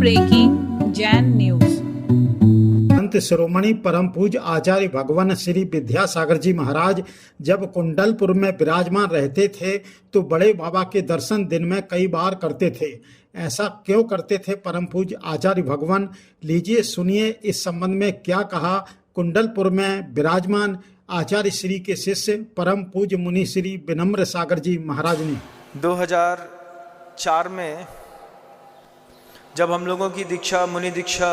Breaking Jain news. Sant Shiromani परम पूज्य आचार्य भगवान श्री विद्यासागर जी महाराज जब कुंडलपुर में विराजमान रहते थे तो बड़े बाबा के दर्शन दिन में कई बार करते थे। ऐसा क्यों करते थे परम पूज्य आचार्य भगवान? लीजिए सुनिए इस संबंध में क्या कहा कुंडलपुर में विराजमान आचार्य श्री के शिष्य परम पूज्य मुनि श्री विनम्र सागर जी महाराज ने। 2004 में जब हम लोगों की दीक्षा मुनि दीक्षा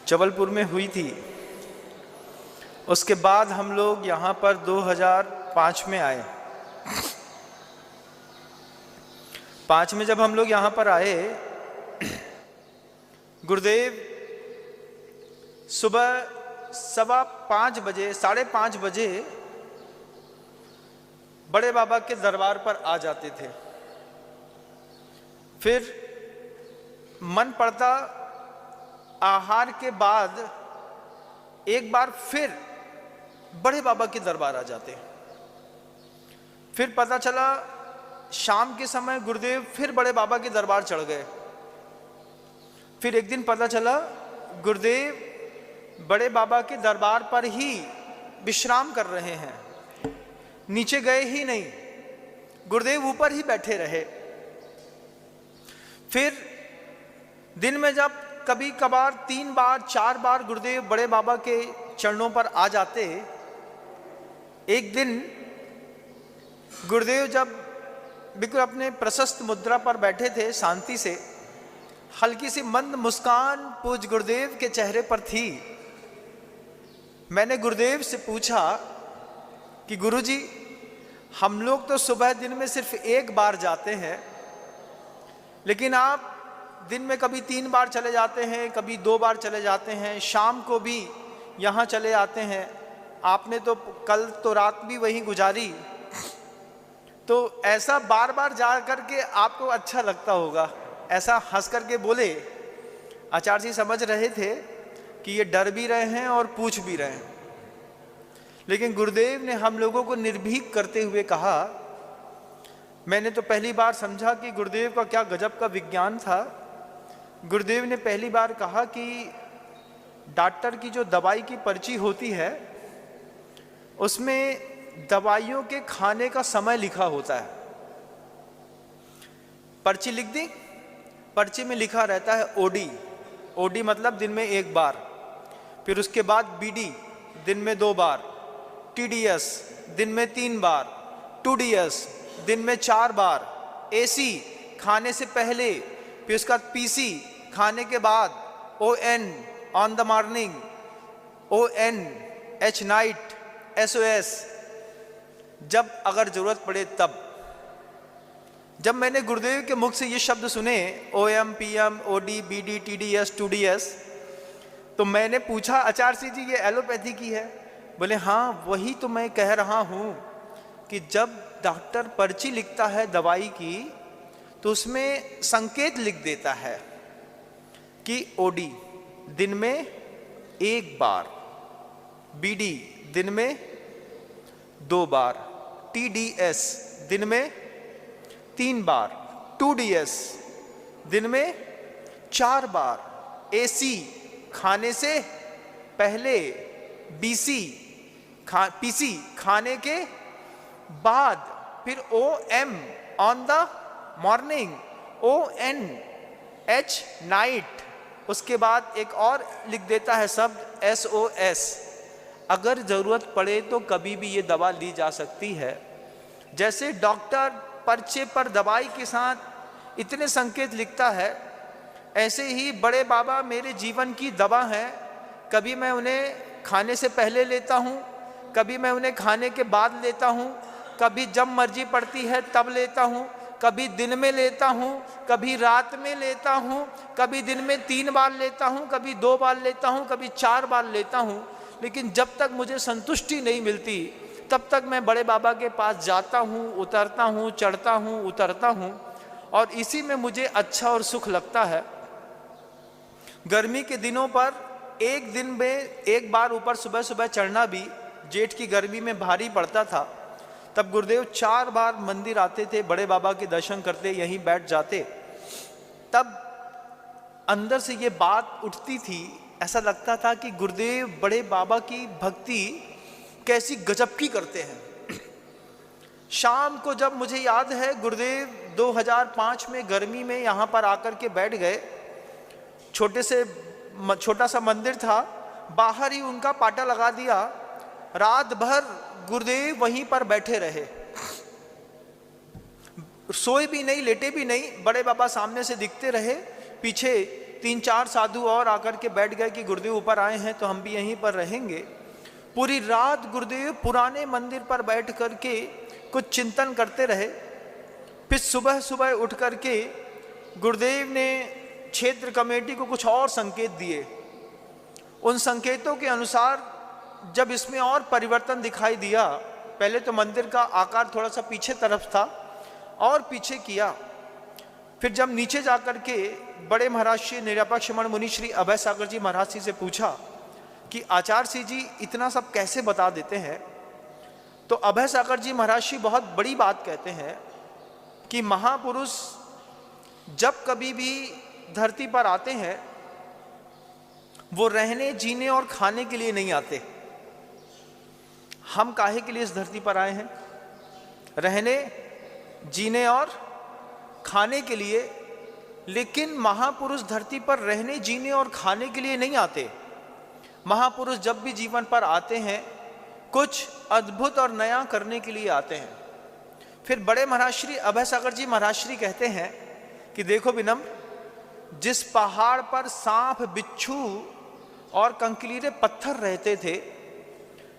जबलपुर में हुई थी, उसके बाद हम लोग यहाँ पर 2005 में आए। 5 में जब हम लोग यहाँ पर आए, गुरुदेव सुबह 5:15 बजे 5:30 बजे बड़े बाबा के दरबार पर आ जाते थे। फिर मन पड़ता आहार के बाद एक बार फिर बड़े बाबा के दरबार आ जाते। फिर पता चला शाम के समय गुरुदेव फिर बड़े बाबा के दरबार चढ़ गए। फिर एक दिन पता चला गुरुदेव बड़े बाबा के दरबार पर ही विश्राम कर रहे हैं, नीचे गए ही नहीं, गुरुदेव ऊपर ही बैठे रहे। फिर दिन में जब कभी कभार 3 बार 4 बार गुरुदेव बड़े बाबा के चरणों पर आ जाते, एक दिन गुरुदेव जब बिल्कुल अपने प्रशस्त मुद्रा पर बैठे थे, शांति से हल्की सी मंद मुस्कान पूज्य गुरुदेव के चेहरे पर थी। मैंने गुरुदेव से पूछा कि गुरुजी, हम लोग तो सुबह दिन में सिर्फ 1 बार जाते हैं, लेकिन आप दिन में कभी 3 बार चले जाते हैं, कभी 2 बार चले जाते हैं, शाम को भी यहाँ चले आते हैं। आपने तो कल तो रात भी वहीं गुजारी, तो ऐसा बार बार जा करके आपको अच्छा लगता होगा। ऐसा हंस करके बोले। आचार्य जी समझ रहे थे कि ये डर भी रहे हैं और पूछ भी रहे हैं, लेकिन गुरुदेव ने हम लोगों को निर्भीक करते हुए कहा। मैंने तो पहली बार समझा कि गुरुदेव का क्या गजब का विज्ञान था। गुरुदेव ने पहली बार कहा कि डॉक्टर की जो दवाई की पर्ची होती है, उसमें दवाइयों के खाने का समय लिखा होता है। पर्ची लिख दी, पर्ची में लिखा रहता है ओडी। ओडी मतलब दिन में 1 बार, फिर उसके बाद बीडी दिन में 2 बार, टीडीएस दिन में 3 बार, 2डीएस दिन में 4 बार, एसी खाने से पहले, फिर उसका पीसी खाने के बाद, on on the morning, ON H night, SOS जब अगर जरूरत पड़े तब। जब मैंने गुरुदेव के मुख से ये शब्द सुने, OM, PM, OD, BD, TDS, 2डीएस, तो मैंने पूछा आचार्य जी ये एलोपैथी की है? बोले हाँ, वही तो मैं कह रहा हूँ कि जब डॉक्टर पर्ची लिखता है दवाई की, तो उसमें संकेत लिख देता है कि ओडी दिन में 1 बार, बीडी दिन में 2 बार, टीडीएस दिन में 3 बार, 2डीएस दिन में 4 बार, एसी खाने से पहले, बीसी पीसी खाने के बाद, फिर OM on the morning, ON H night, उसके बाद एक और लिख देता है शब्द एसओएस। अगर जरूरत पड़े तो कभी भी ये दवा ली जा सकती है। जैसे डॉक्टर पर्चे पर दवाई के साथ इतने संकेत लिखता है, ऐसे ही बड़े बाबा मेरे जीवन की दवा है। कभी मैं उन्हें खाने से पहले लेता हूँ, कभी मैं उन्हें खाने के बाद लेता हूँ, कभी जब मर्जी पड़ती है तब लेता हूँ, कभी दिन में लेता हूँ, कभी रात में लेता हूँ, कभी दिन में 3 बार लेता हूँ, कभी 2 बार लेता हूँ, कभी 4 बार लेता हूँ। लेकिन जब तक मुझे संतुष्टि नहीं मिलती तब तक मैं बड़े बाबा के पास जाता हूँ, उतरता हूँ, चढ़ता हूँ, उतरता हूँ, और इसी में मुझे अच्छा और सुख लगता है। गर्मी के दिनों पर एक दिन में 1 बार ऊपर सुबह सुबह चढ़ना भी जेठ की गर्मी में भारी पड़ता था। तब गुरुदेव 4 बार मंदिर आते थे, बड़े बाबा के दर्शन करते, यहीं बैठ जाते। तब अंदर से ये बात उठती थी, ऐसा लगता था कि गुरुदेव बड़े बाबा की भक्ति कैसी गजब की करते हैं। शाम को जब मुझे याद है गुरुदेव 2005 में गर्मी में यहाँ पर आकर के बैठ गए, छोटा सा मंदिर था, बाहर ही उनका पाटा लगा दिया, रात भर गुरुदेव वहीं पर बैठे रहे, सोए भी नहीं, लेटे भी नहीं, बड़े बाबा सामने से दिखते रहे, पीछे 3-4 साधु और आकर के बैठ गए कि गुरुदेव ऊपर आए हैं तो हम भी यहीं पर रहेंगे। पूरी रात गुरुदेव पुराने मंदिर पर बैठ करके कुछ चिंतन करते रहे। फिर सुबह सुबह उठ करके गुरुदेव ने क्षेत्र कमेटी को कुछ और संकेत दिए। उन संकेतों के अनुसार जब इसमें और परिवर्तन दिखाई दिया, पहले तो मंदिर का आकार थोड़ा सा पीछे तरफ था और पीछे किया, फिर जब नीचे जाकर के बड़े महाराज श्री निरपेक्ष मण मुनि श्री अभय सागर जी महाराज जी से पूछा कि आचार्य सिंह जी इतना सब कैसे बता देते हैं, तो अभय सागर जी महाराज जी बहुत बड़ी बात कहते हैं कि महापुरुष जब कभी भी धरती पर आते हैं वो रहने, जीने और खाने के लिए नहीं आते। हम काहे के लिए इस धरती पर आए हैं? रहने, जीने और खाने के लिए। लेकिन महापुरुष धरती पर रहने, जीने और खाने के लिए नहीं आते। महापुरुष जब भी जीवन पर आते हैं कुछ अद्भुत और नया करने के लिए आते हैं। फिर बड़े महाराज श्री अभय सागर जी महाराज श्री कहते हैं कि देखो विनम्र, जिस पहाड़ पर सांप, बिच्छू और कंकरीले पत्थर रहते थे,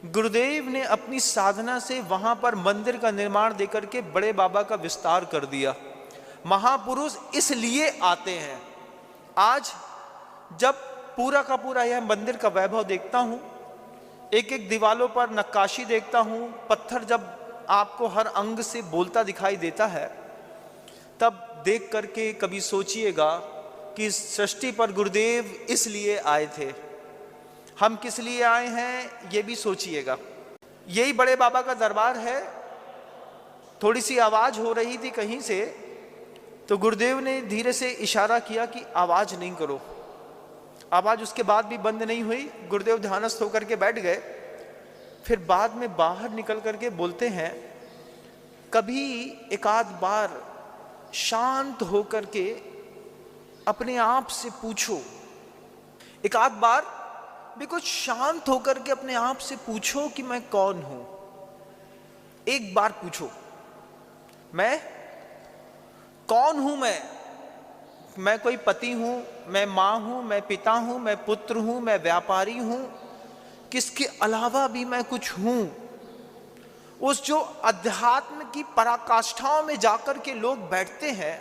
गुरुदेव ने अपनी साधना से वहां पर मंदिर का निर्माण देकर के बड़े बाबा का विस्तार कर दिया। महापुरुष इसलिए आते हैं। आज जब पूरा का पूरा यह मंदिर का वैभव देखता हूं, एक एक दीवालों पर नक्काशी देखता हूं, पत्थर जब आपको हर अंग से बोलता दिखाई देता है, तब देख करके कभी सोचिएगा कि इस सृष्टि पर गुरुदेव इसलिए आए थे। हम किस लिए आए हैं ये भी सोचिएगा। यही बड़े बाबा का दरबार है। थोड़ी सी आवाज हो रही थी कहीं से, तो गुरुदेव ने धीरे से इशारा किया कि आवाज नहीं करो। आवाज उसके बाद भी बंद नहीं हुई। गुरुदेव ध्यानस्थ होकर के बैठ गए। फिर बाद में बाहर निकल करके बोलते हैं, कभी एक आध बार शांत होकर के अपने आप से पूछो, एक आध बार भी कुछ शांत होकर के अपने आप से पूछो कि मैं कौन हूं। एक बार पूछो, मैं कौन हूं? मैं कोई पति हूं, मैं मां हूं, मैं पिता हूं, मैं पुत्र हूं, मैं व्यापारी हूं, किसके अलावा भी मैं कुछ हूं? उस जो अध्यात्म की पराकाष्ठाओं में जाकर के लोग बैठते हैं,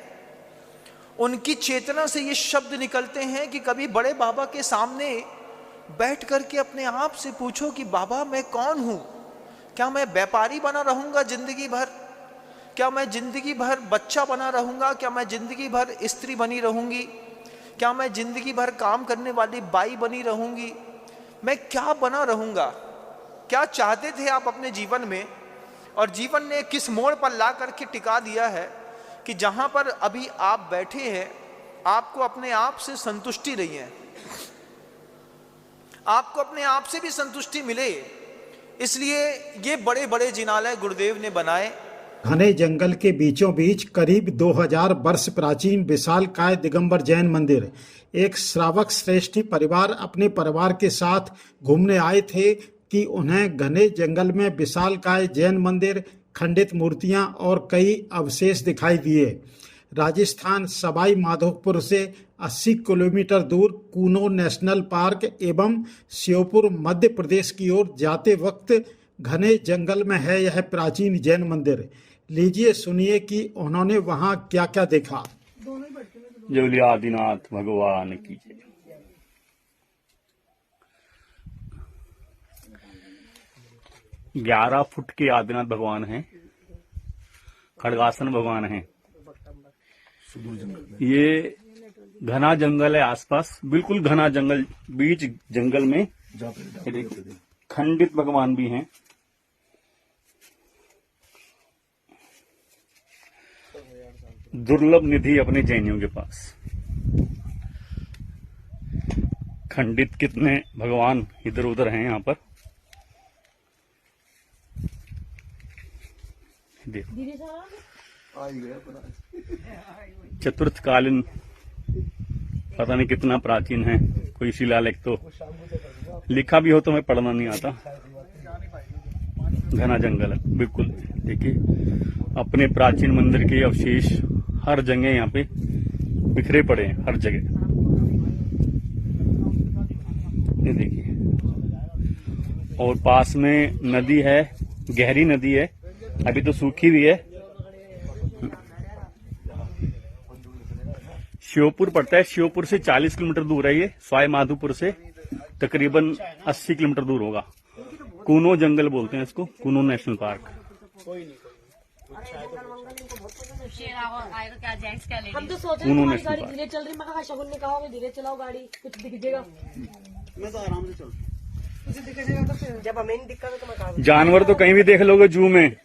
उनकी चेतना से ये शब्द निकलते हैं कि कभी बड़े बाबा के सामने बैठ करके अपने आप से पूछो कि बाबा मैं कौन हूं? क्या मैं व्यापारी बना रहूंगा जिंदगी भर? क्या मैं जिंदगी भर बच्चा बना रहूंगा? क्या मैं जिंदगी भर स्त्री बनी रहूंगी? क्या मैं जिंदगी भर काम करने वाली बाई बनी रहूंगी? मैं क्या बना रहूंगा? क्या चाहते थे आप अपने जीवन में? और जीवन ने किस मोड़ पर ला करके टिका दिया है कि जहां पर अभी आप बैठे हैं, आपको अपने आप से संतुष्टि नहीं है। आपको अपने आप से भी संतुष्टि मिले, इसलिए ये बड़े बड़े जिनालय गुरुदेव ने बनाए। घने जंगल के बीचों बीच करीब 2000 वर्ष प्राचीन विशालकाय दिगंबर जैन मंदिर। एक श्रावक श्रेष्ठी परिवार अपने परिवार के साथ घूमने आए थे कि उन्हें घने जंगल में विशालकाय जैन मंदिर, खंडित मूर्तियां और कई अवशेष दिखाई दिए। राजस्थान सवाई माधोपुर से 80 किलोमीटर दूर कूनो नेशनल पार्क एवं श्योपुर मध्य प्रदेश की ओर जाते वक्त घने जंगल में है यह प्राचीन जैन मंदिर। लीजिए सुनिए कि उन्होंने वहां क्या क्या देखा। जय आदिनाथ भगवान की जय। 11 फुट के आदिनाथ भगवान हैं, खड़गासन भगवान हैं। ये घना जंगल है आसपास, बिल्कुल घना जंगल, बीच जंगल में खंडित भगवान भी हैं। दुर्लभ निधि अपने जैनियों के पास। खंडित कितने भगवान इधर उधर हैं यहाँ पर। देखो चतुर्थकालीन, पता नहीं कितना प्राचीन है, कोई शिलालेख तो लिखा भी हो तो मैं पढ़ना नहीं आता। घना जंगल है बिल्कुल। देखिए अपने प्राचीन मंदिर के अवशेष हर जगह यहाँ पे बिखरे पड़े हैं, हर जगह। ये देखिए, और पास में नदी है, गहरी नदी है, अभी तो सूखी भी है। श्योपुर पड़ता है, श्योपुर से 40 किलोमीटर दूर है ये, सवाई माधोपुर से तकरीबन 80 किलोमीटर दूर होगा। कूनो जंगल बोलते हैं इसको, कूनो नेशनल पार्क। हम तो सोच रहे हैं तुम्हारी गाड़ी धीरे चल रही, मैं कहा शगुन ने कहा धीरे चलाओ गाड़ी, कुछ दिखेगा। मैं तो आराम से चल, कुछ दिखेगा तो फिर जब हमें नहीं दिक्कत है तो मैं कहा। जानवर तो कहीं भी देख लोगे जू में,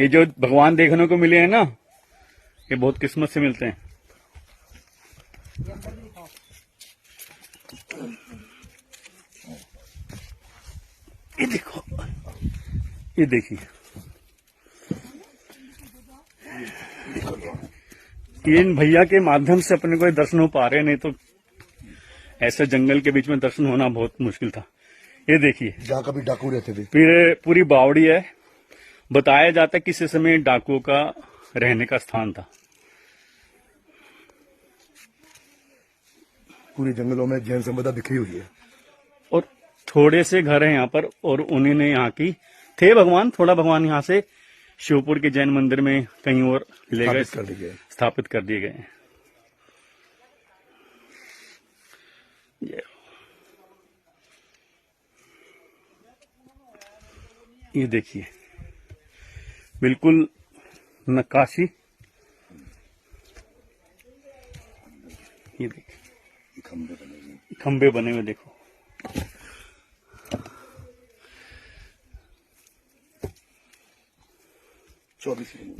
ये जो भगवान देखने को मिले हैं ना, ये बहुत किस्मत से मिलते हैं। ये देखो, ये देखिए, इन भैया के माध्यम से अपने को दर्शन हो पा रहे, नहीं तो ऐसे जंगल के बीच में दर्शन होना बहुत मुश्किल था। ये देखिए, जहाँ कभी डाकू रहते थे, फिर पूरी बावड़ी है। बताया जाता है कि इस समय डाकुओं का रहने का स्थान था। पूरे जंगलों में जैन संपदा बिखरी हुई है, और थोड़े से घर हैं यहाँ पर, और उन्हीं ने यहाँ की थे भगवान, थोड़ा भगवान यहाँ से शिवपुर के जैन मंदिर में कहीं और ले गए, स्थापित कर दिए गए। ये देखिए, बिल्कुल नक्काशी। ये देखिए खंबे बने हुए, देखो।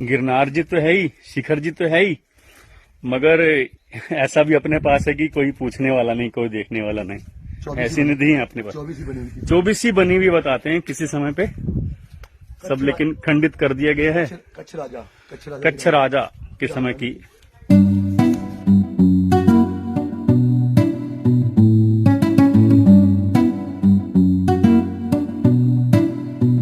गिरनार जी तो है ही, शिखर जी तो है ही, मगर ऐसा भी अपने पास है कि कोई पूछने वाला नहीं, कोई देखने वाला नहीं। ऐसी निधि है अपने पास। 24 ही बनी हुई बताते हैं किसी समय पे सब, लेकिन खंडित कर दिया गया है। कच्छ राजा के समय की